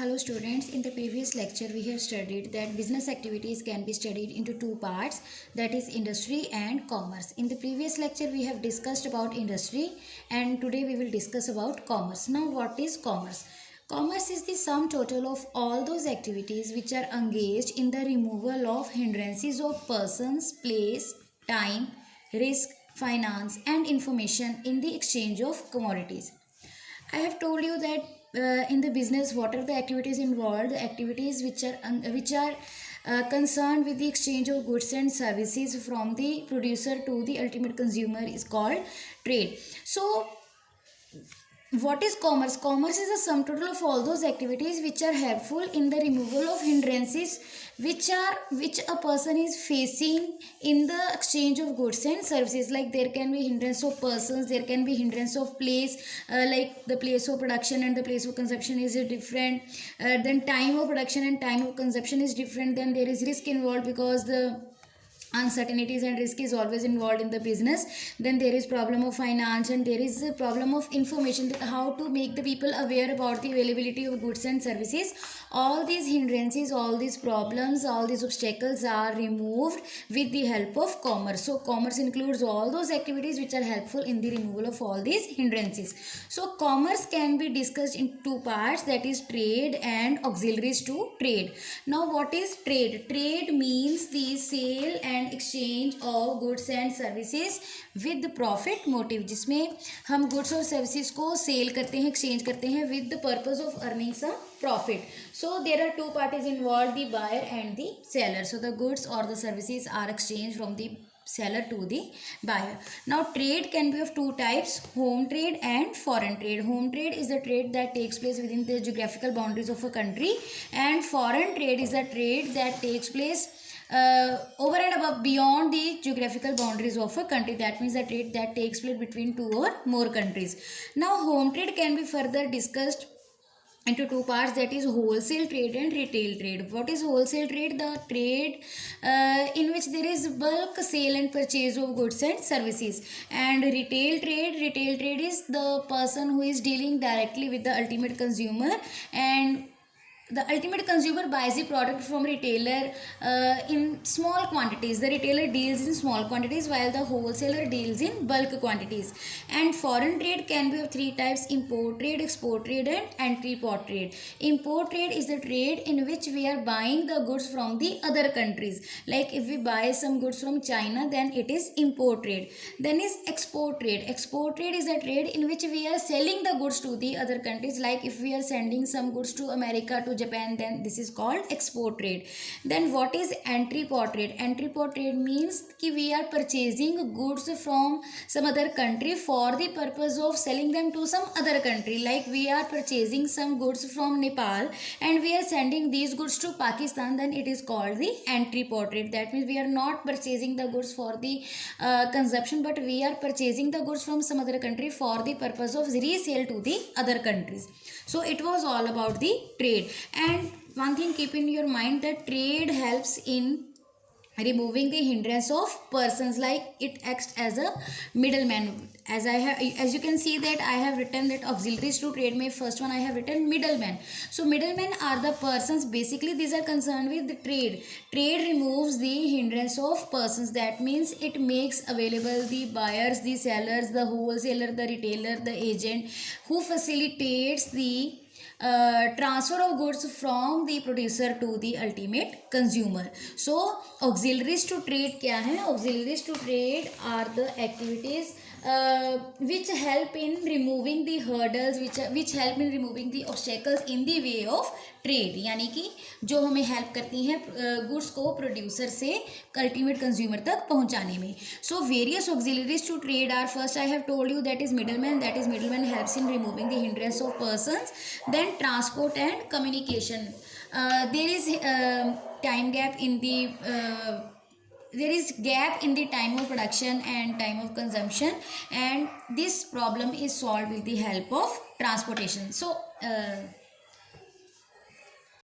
Hello students, in the previous lecture we have studied that business activities can be studied into two parts, that is industry and commerce. In the previous lecture we have discussed about industry and today we will discuss about commerce. Now what is commerce? Commerce is the sum total of all those activities which are engaged in the removal of hindrances of persons, place, time, risk, finance and information in the exchange of commodities. I have told you that in the business, what are the activities involved? The activities which are concerned with the exchange of goods and services from the producer to the ultimate consumer is called trade. So what is commerce? Commerce is a sum total of all those activities which are helpful in the removal of hindrances which a person is facing in the exchange of goods and services. Like there can be hindrance of persons, there can be hindrance of place, like the place of production and the place of consumption is different, then time of production and time of consumption is different, then there is risk involved because the uncertainties and risk is always involved in the business. Then there is problem of finance and there is a problem of information, that how to make the people aware about the availability of goods and services. All these hindrances, all these problems, all these obstacles are removed with the help of commerce. So commerce includes all those activities which are helpful in the removal of all these hindrances. So commerce can be discussed in two parts, that is trade and auxiliaries to trade. Now what is trade? Trade means the sale and exchange of goods and services with profit motive, जिसमें हम goods और services को sale करते हैं, exchange करते हैं with the purpose of earning some profit. So there are two parties involved, the buyer and the seller. So the goods or the services are exchanged from the seller to the buyer. Now trade can be of two types, home trade and foreign trade. Home trade is the trade that takes place within the geographical boundaries of a country, and foreign trade is the trade that takes place over and above beyond the geographical boundaries of a country. That means the trade that takes place between two or more countries. Now home trade can be further discussed into two parts, that is wholesale trade and retail trade. What is wholesale trade? The trade in which there is bulk sale and purchase of goods and services. And retail trade is the person who is dealing directly with the ultimate consumer, and the ultimate consumer buys the product from retailer in small quantities. The retailer deals in small quantities while the wholesaler deals in bulk quantities. And foreign trade can be of three types: import trade, export trade and entry-port trade. Import trade is the trade in which we are buying the goods from the other countries. Like if we buy some goods from China, then it is import trade. Then is export trade. Export trade is a trade in which we are selling the goods to the other countries. Like if we are sending some goods to America, to Japan, then this is called export trade. Then what is entry-port trade? Entry-port trade means कि we are purchasing goods from some other country for the purpose of selling them to some other country. Like we are purchasing some goods from Nepal and we are sending these goods to Pakistan, then it is called the entry-port trade. That means we are not purchasing the goods for the consumption, but we are purchasing the goods from some other country for the purpose of resale to the other countries. So it was all about the trade. And one thing, keep in your mind that trade helps in removing the hindrance of persons, like it acts as a middleman. As you can see that I have written that auxiliaries to trade में first one I have written middleman. So middlemen are the persons, basically these are concerned with the trade. Trade removes the hindrance of persons. That means it makes available the buyers, the sellers, the wholesaler, the retailer, the agent, who facilitates the transfer of goods from the producer to the ultimate consumer. So auxiliaries to trade क्या है? Auxiliaries to trade are the activities which help in removing the hurdles, which help in removing the obstacles in the way of trade, यानी कि जो हमें help करती हैं goods को producer से अल्टीमेट कंज्यूमर तक पहुंचाने में. So various auxiliaries to trade are, first I have told you that is middleman helps in removing the hindrance of persons. Then transport and communication. There is time gap in the there is gap in the time of production and time of consumption, and this problem is solved with the help of transportation. So